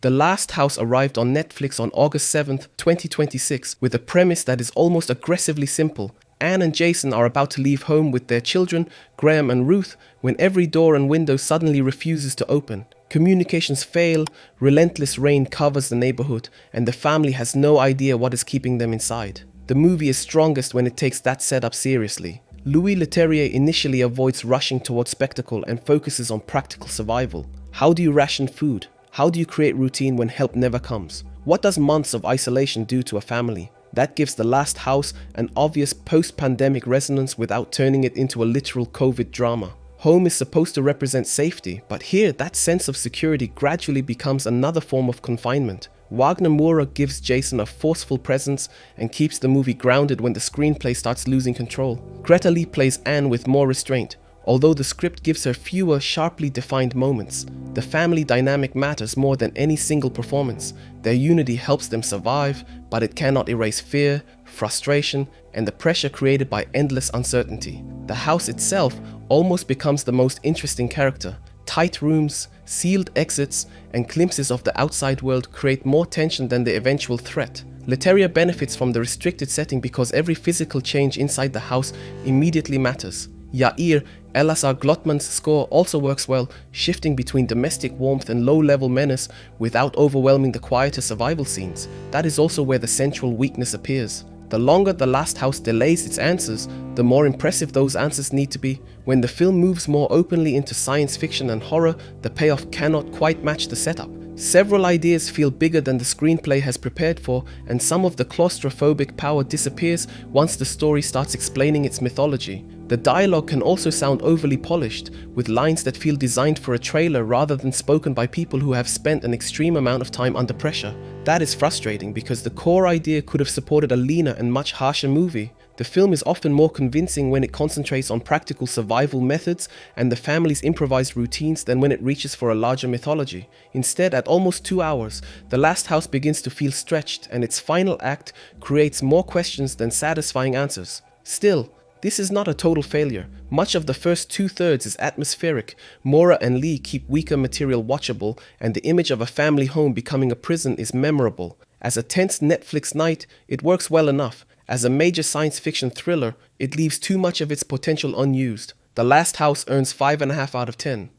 The Last House arrived on Netflix on August 7th, 2026, with a premise that is almost aggressively simple. Anne and Jason are about to leave home with their children, Graham and Ruth, when every door and window suddenly refuses to open. Communications fail, relentless rain covers the neighborhood, and the family has no idea what is keeping them inside. The movie is strongest when it takes that setup seriously. Louis Leterrier initially avoids rushing towards spectacle and focuses on practical survival. How do you ration food? How do you create routine when help never comes? What does months of isolation do to a family? That gives The Last House an obvious post-pandemic resonance without turning it into a literal COVID drama. Home is supposed to represent safety, but here that sense of security gradually becomes another form of confinement. Wagner Moura gives Jason a forceful presence and keeps the movie grounded when the screenplay starts losing control. Greta plays Anne with more restraint, although the script gives her fewer sharply defined moments. The family dynamic matters more than any single performance. Their unity helps them survive, but it cannot erase fear, frustration, and the pressure created by endless uncertainty. The house itself almost becomes the most interesting character. Tight rooms, sealed exits, and glimpses of the outside world create more tension than the eventual threat. Leterrier benefits from the restricted setting because every physical change inside the house immediately matters. Yair Elazar Glotman's score also works well, shifting between domestic warmth and low-level menace without overwhelming the quieter survival scenes. That is also where the central weakness appears. The longer The Last House delays its answers, the more impressive those answers need to be. When the film moves more openly into science fiction and horror, the payoff cannot quite match the setup. Several ideas feel bigger than the screenplay has prepared for, and some of the claustrophobic power disappears once the story starts explaining its mythology. The dialogue can also sound overly polished, with lines that feel designed for a trailer rather than spoken by people who have spent an extreme amount of time under pressure. That is frustrating because the core idea could have supported a leaner and much harsher movie. The film is often more convincing when it concentrates on practical survival methods and the family's improvised routines than when it reaches for a larger mythology. Instead, at almost 2 hours, The Last House begins to feel stretched, and its final act creates more questions than satisfying answers. Still, this is not a total failure. Much of the first 2/3 is atmospheric. Moura and Lee keep weaker material watchable, and the image of a family home becoming a prison is memorable. As a tense Netflix night, it works well enough. As a major science fiction thriller, it leaves too much of its potential unused. The Last House earns 5.5 out of 10.